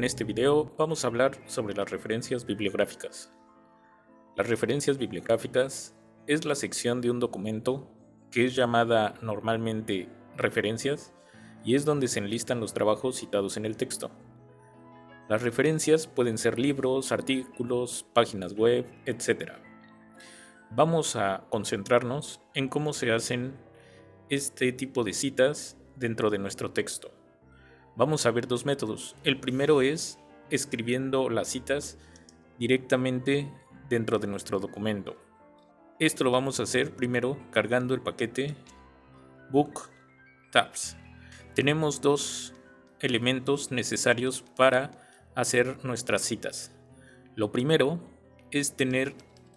En este video vamos a hablar sobre las referencias bibliográficas. Las referencias bibliográficas es la sección de un documento que es llamada normalmente referencias y es donde se enlistan los trabajos citados en el texto. Las referencias pueden ser libros, artículos, páginas web, etc. Vamos a concentrarnos en cómo se hacen este tipo de citas dentro de nuestro texto. Vamos a ver dos métodos. El primero es escribiendo las citas directamente dentro de nuestro documento. Esto lo vamos a hacer primero cargando el paquete Book Tabs. Tenemos dos elementos necesarios para hacer nuestras citas. Lo primero es tener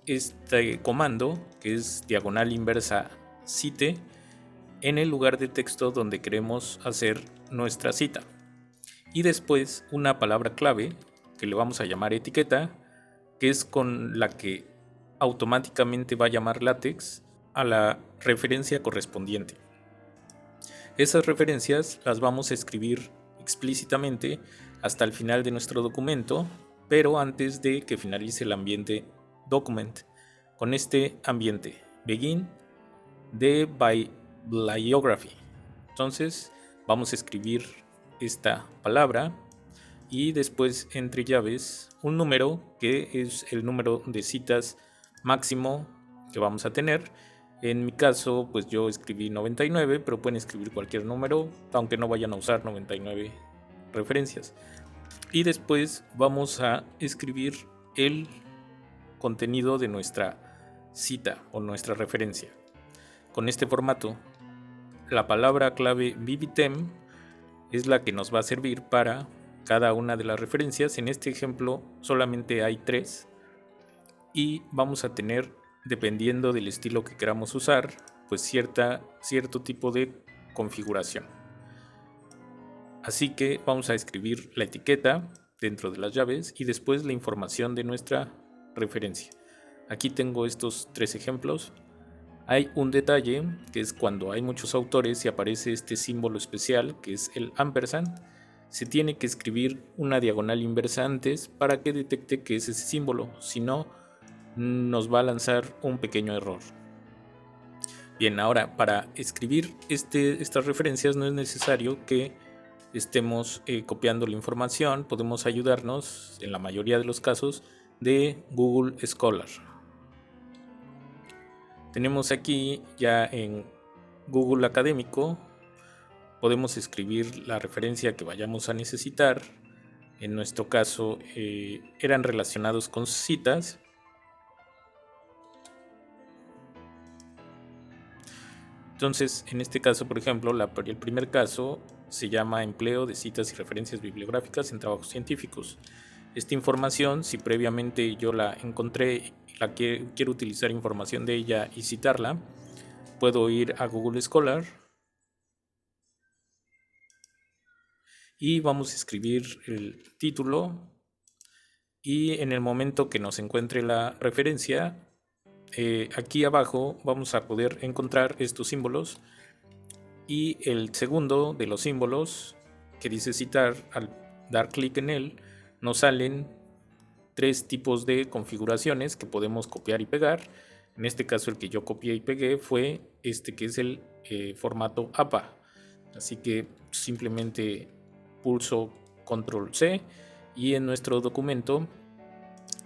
este comando que es diagonal inversa cite en el lugar de texto donde queremos hacer nuestra cita. Y después una palabra clave que le vamos a llamar etiqueta, que es con la que automáticamente va a llamar LaTeX a la referencia correspondiente. Esas referencias las vamos a escribir explícitamente hasta el final de nuestro documento, pero antes de que finalice el ambiente document, con este ambiente begin de bibliography. Entonces vamos a escribir esta palabra y después entre llaves un número que es el número de citas máximo que vamos a tener. En mi caso pues yo escribí 99, pero pueden escribir cualquier número aunque no vayan a usar 99 referencias. Y después vamos a escribir el contenido de nuestra cita o nuestra referencia. Con este formato, la palabra clave BBTEM es la que nos va a servir para cada una de las referencias. En este ejemplo solamente hay 3 y vamos a tener, dependiendo del estilo que queramos usar, pues cierto tipo de configuración. Así que vamos a escribir la etiqueta dentro de las llaves y después la información de nuestra referencia. Aquí tengo estos 3 ejemplos. Hay un detalle que es cuando hay muchos autores y aparece este símbolo especial que es el ampersand, se tiene que escribir una diagonal inversa antes para que detecte que es ese símbolo, si no nos va a lanzar un pequeño error. Bien, ahora para escribir estas referencias no es necesario que estemos copiando la información, podemos ayudarnos en la mayoría de los casos de Google Scholar. Tenemos aquí ya en Google Académico, podemos escribir la referencia que vayamos a necesitar. En nuestro caso eran relacionados con citas. Entonces, en este caso, por ejemplo, el primer caso se llama empleo de citas y referencias bibliográficas en trabajos científicos. Esta información, si previamente yo la encontré y quiero utilizar información de ella y citarla, puedo ir a Google Scholar y vamos a escribir el título y en el momento que nos encuentre la referencia, aquí abajo vamos a poder encontrar estos símbolos y el segundo de los símbolos que dice citar, al dar clic en él nos salen 3 tipos de configuraciones que podemos copiar y pegar. En este caso el que yo copié y pegué fue este que es el formato APA, así que simplemente pulso control C y en nuestro documento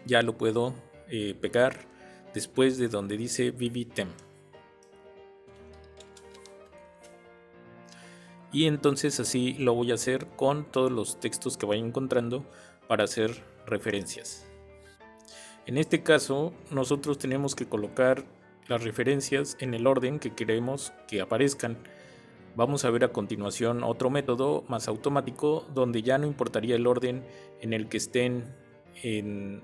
ya lo puedo pegar después de donde dice BBTEM. Y entonces así lo voy a hacer con todos los textos que vaya encontrando para hacer referencias. En este caso nosotros tenemos que colocar las referencias en el orden que queremos que aparezcan. Vamos a ver a continuación otro método más automático donde ya no importaría el orden en el que estén en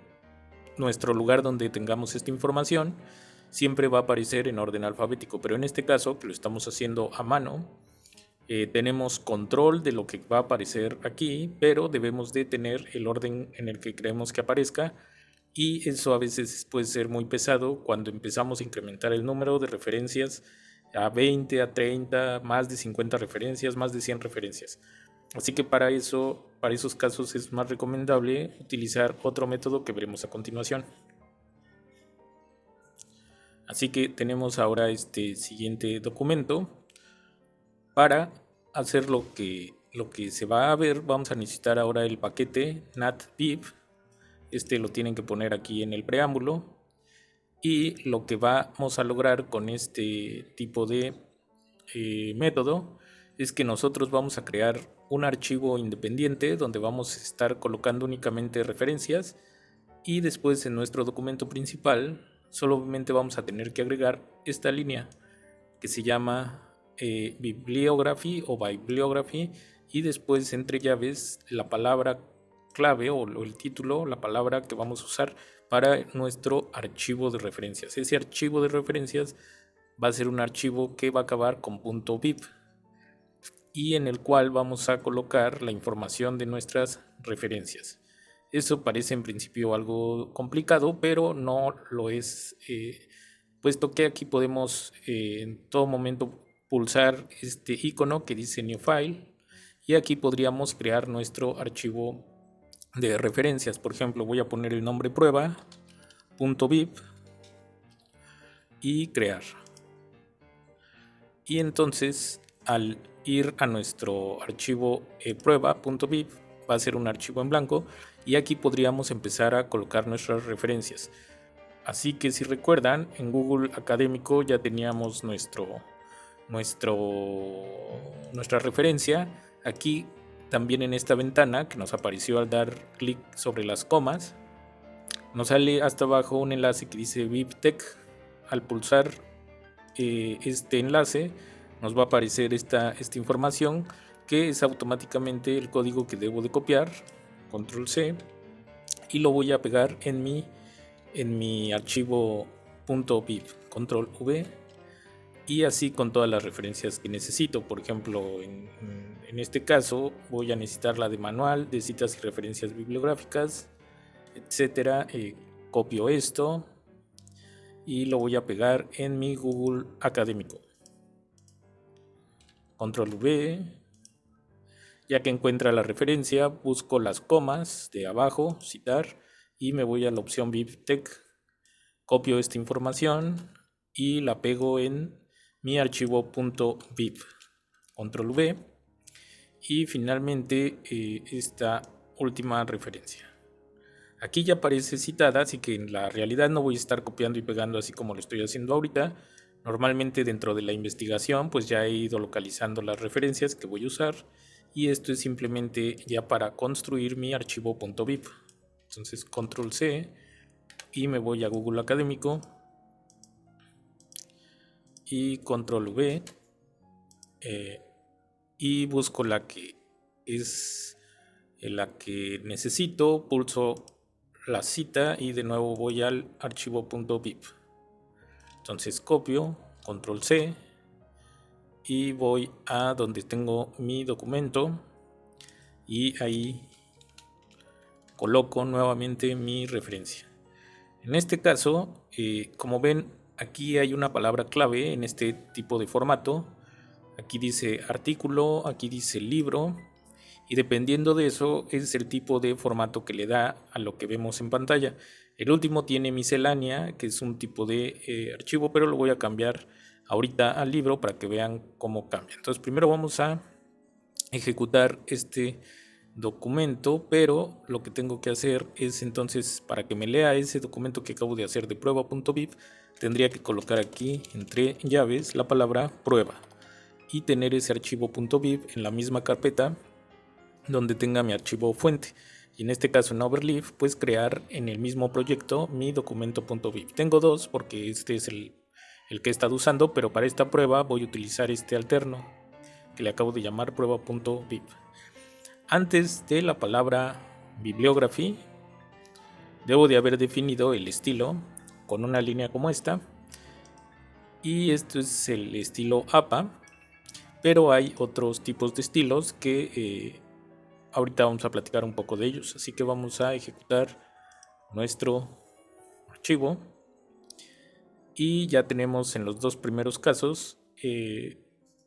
nuestro lugar donde tengamos esta información, siempre va a aparecer en orden alfabético, pero en este caso que lo estamos haciendo a mano, tenemos control de lo que va a aparecer aquí, pero debemos de tener el orden en el que creemos que aparezca y eso a veces puede ser muy pesado cuando empezamos a incrementar el número de referencias a 20, a 30, más de 50 referencias, más de 100 referencias. Así que para esos casos es más recomendable utilizar otro método que veremos a continuación. Así que tenemos ahora este siguiente documento. Para hacer lo que se va a ver, vamos a necesitar ahora el paquete natvib. Este lo tienen que poner aquí en el preámbulo. Y lo que vamos a lograr con este tipo de método es que nosotros vamos a crear un archivo independiente donde vamos a estar colocando únicamente referencias, y después en nuestro documento principal solamente vamos a tener que agregar esta línea que se llama bibliography o bibliography, y después entre llaves la palabra clave o el título, la palabra que vamos a usar para nuestro archivo de referencias. Ese archivo de referencias va a ser un archivo que va a acabar con .bib y en el cual vamos a colocar la información de nuestras referencias. Eso parece en principio algo complicado, pero no lo es, puesto que aquí podemos en todo momento pulsar este icono que dice New File, y aquí podríamos crear nuestro archivo de referencias. Por ejemplo, voy a poner el nombre prueba.bib y crear. Y entonces al ir a nuestro archivo prueba.bib va a ser un archivo en blanco, y aquí podríamos empezar a colocar nuestras referencias. Así que si recuerdan, en Google Académico ya teníamos nuestra referencia. Aquí también en esta ventana que nos apareció al dar clic sobre las comas, nos sale hasta abajo un enlace que dice BibTeX. Al pulsar este enlace nos va a aparecer esta información, que es automáticamente el código que debo de copiar, control C, y lo voy a pegar en mi archivo .bib, control V, y así con todas las referencias que necesito. Por ejemplo, en este caso voy a necesitar la de manual de citas y referencias bibliográficas, etcétera. Copio esto y lo voy a pegar en mi Google Académico, control V. Ya que encuentra la referencia, busco las comas de abajo, citar, y me voy a la opción BibTeX, copio esta información y la pego en mi archivo .bib, control V, y finalmente esta última referencia. Aquí ya aparece citada, así que en la realidad no voy a estar copiando y pegando así como lo estoy haciendo ahorita. Normalmente dentro de la investigación pues ya he ido localizando las referencias que voy a usar, y esto es simplemente ya para construir mi archivo .bib. Entonces control C y me voy a Google Académico y control V, y busco la que es la que necesito, pulso la cita y de nuevo voy al archivo .bib. Entonces copio, control C, y voy a donde tengo mi documento y ahí coloco nuevamente mi referencia. En este caso, como ven, aquí hay una palabra clave en este tipo de formato. Aquí dice artículo, aquí dice libro, y dependiendo de eso es el tipo de formato que le da a lo que vemos en pantalla. El último tiene miscelánea, que es un tipo de archivo, pero lo voy a cambiar ahorita al libro para que vean cómo cambia. Entonces primero vamos a ejecutar este documento, pero lo que tengo que hacer es entonces, para que me lea ese documento que acabo de hacer de prueba.bib, tendría que colocar aquí entre llaves la palabra prueba y tener ese archivo .bib en la misma carpeta donde tenga mi archivo fuente, y en este caso en Overleaf pues crear en el mismo proyecto mi documento .bib. Tengo dos porque este es el que he estado usando, pero para esta prueba voy a utilizar este alterno que le acabo de llamar prueba.bib. Antes de la palabra bibliography debo de haber definido el estilo con una línea como esta, y esto es el estilo APA, pero hay otros tipos de estilos que ahorita vamos a platicar un poco de ellos. Así que vamos a ejecutar nuestro archivo y ya tenemos en los dos primeros casos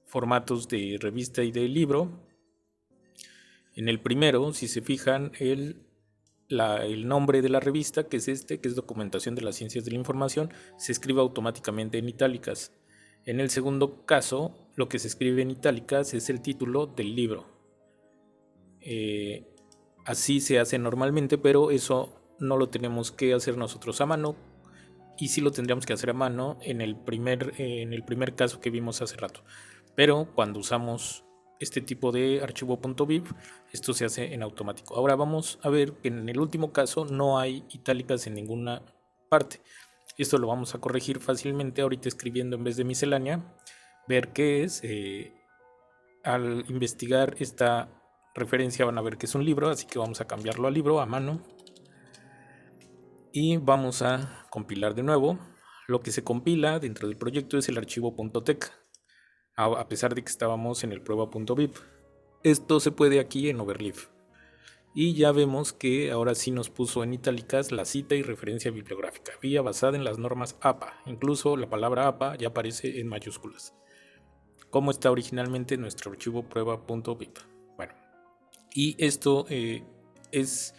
formatos de revista y de libro. En el primero, si se fijan, el nombre de la revista, que es que es Documentación de las Ciencias de la Información, se escribe automáticamente en itálicas. En el segundo caso, lo que se escribe en itálicas es el título del libro. Así se hace normalmente, pero eso no lo tenemos que hacer nosotros a mano, y sí lo tendríamos que hacer a mano en el primer caso que vimos hace rato. Pero cuando usamos este tipo de archivo .viv, esto se hace en automático. Ahora vamos a ver que en el último caso no hay itálicas en ninguna parte. Esto lo vamos a corregir fácilmente ahorita escribiendo en vez de miscelánea, ver qué es. Al investigar esta referencia van a ver que es un libro, así que vamos a cambiarlo a libro a mano. Y vamos a compilar de nuevo. Lo que se compila dentro del proyecto es el archivo .tec, a pesar de que estábamos en el prueba.viv. Esto se puede aquí en Overleaf. Y ya vemos que ahora sí nos puso en itálicas la cita y referencia bibliográfica, vía basada en las normas APA. Incluso la palabra APA ya aparece en mayúsculas, como está originalmente en nuestro archivo prueba.viv. Bueno, y esto es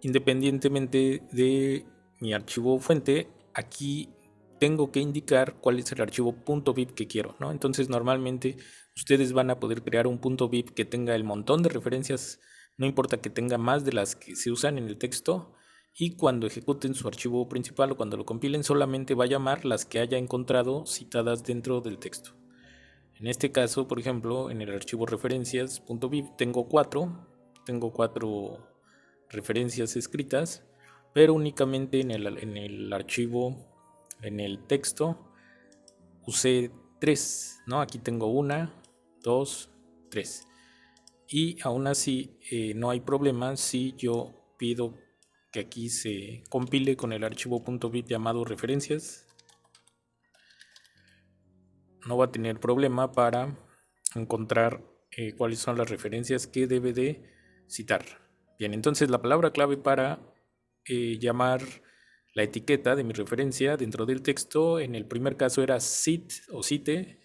independientemente de mi archivo fuente. Aquí tengo que indicar cuál es el archivo .viv que quiero, ¿no? Entonces normalmente ustedes van a poder crear un .viv que tenga el montón de referencias, no importa que tenga más de las que se usan en el texto, y cuando ejecuten su archivo principal o cuando lo compilen solamente va a llamar las que haya encontrado citadas dentro del texto. En este caso, por ejemplo, en el archivo referencias.viv tengo cuatro referencias escritas, pero únicamente en el archivo, en el texto, usé 3, ¿no? Aquí tengo 1, 2, 3. Y aún así no hay problema si yo pido que aquí se compile con el archivo .viv llamado referencias. No va a tener problema para encontrar cuáles son las referencias que debe de citar. Bien, entonces la palabra clave para llamar la etiqueta de mi referencia dentro del texto, en el primer caso era cit o cite,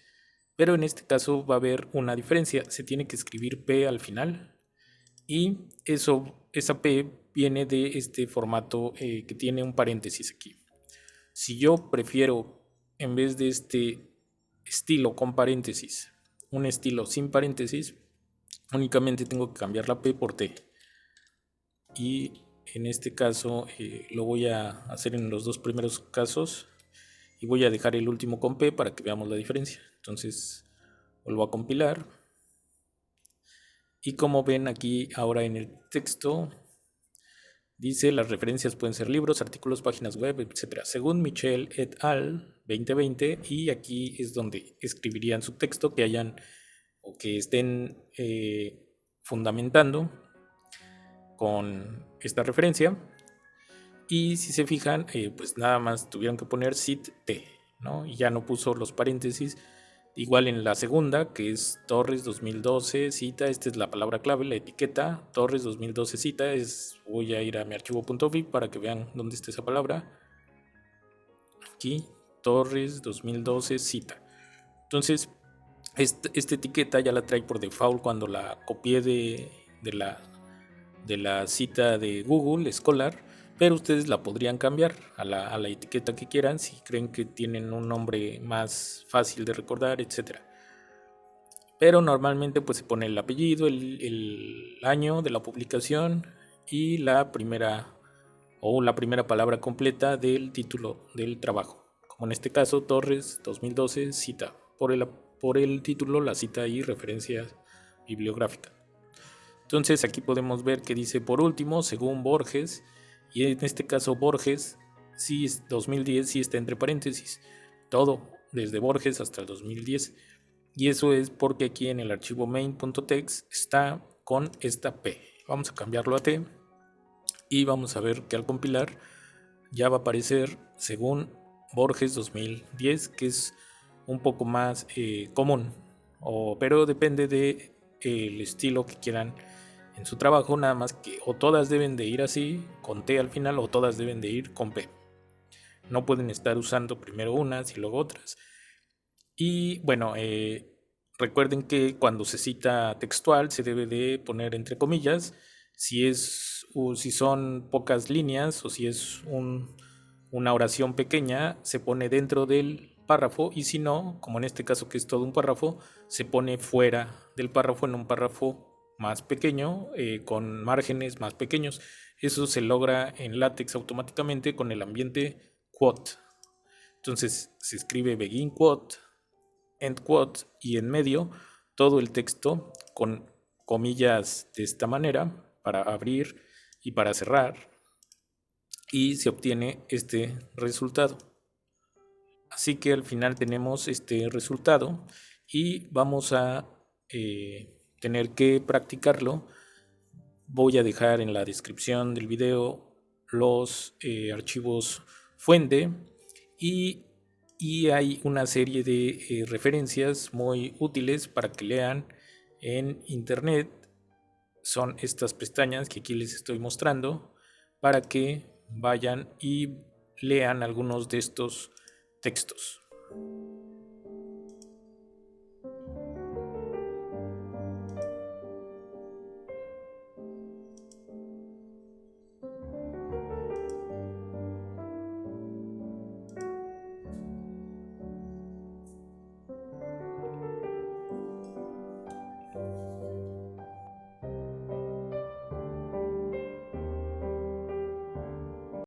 pero en este caso va a haber una diferencia. Se tiene que escribir P al final, y esa P viene de este formato que tiene un paréntesis aquí. Si yo prefiero, en vez de este estilo con paréntesis, un estilo sin paréntesis, únicamente tengo que cambiar la P por T. Y en este caso lo voy a hacer en los dos primeros casos, y voy a dejar el último con P para que veamos la diferencia. Entonces vuelvo a compilar, y como ven aquí ahora en el texto dice: las referencias pueden ser libros, artículos, páginas web, etc. Según Michel et al. 2020, y aquí es donde escribirían su texto que hayan o que estén fundamentando con esta referencia. Y si se fijan, pues nada más tuvieron que poner cit t, ¿no? Y ya no puso los paréntesis. Igual en la segunda, que es Torres 2012 cita, esta es la palabra clave, la etiqueta Torres 2012 cita, voy a ir a mi archivo .viv para que vean dónde está esa palabra. Aquí, Torres 2012 cita. Entonces, esta etiqueta ya la trae por default cuando la copié de la cita de Google Scholar, pero ustedes la podrían cambiar a la etiqueta que quieran si creen que tienen un nombre más fácil de recordar, etc. Pero normalmente pues se pone el apellido, el año de la publicación y la primera palabra completa del título del trabajo. Como en este caso, Torres 2012 cita. Por el título, la cita y referencia bibliográfica. Entonces aquí podemos ver que dice: por último, según Borges, y en este caso Borges, sí, 2010 sí está entre paréntesis, todo desde Borges hasta el 2010, y eso es porque aquí en el archivo main.txt está con esta P. Vamos a cambiarlo a T, y vamos a ver que al compilar ya va a aparecer según Borges 2010, que es un poco más común, pero depende de el estilo que quieran en su trabajo, nada más que o todas deben de ir así con T al final o todas deben de ir con P. No pueden estar usando primero unas y luego otras. Y bueno, Recuerden que cuando se cita textual se debe de poner entre comillas. Si son pocas líneas o si es una oración pequeña, se pone dentro del párrafo, y si no, como en este caso que es todo un párrafo, se pone fuera del párrafo, en un párrafo más pequeño, con márgenes más pequeños. Eso se logra en LaTeX automáticamente con el ambiente quote. Entonces se escribe begin quote, end quote, y en medio todo el texto con comillas de esta manera para abrir y para cerrar, y se obtiene este resultado. Así que al final tenemos este resultado y vamos a tener que practicarlo. Voy a dejar en la descripción del video los archivos fuente, y, hay una serie de referencias muy útiles para que lean en internet. Son estas pestañas que aquí les estoy mostrando para que vayan y lean algunos de estos textos.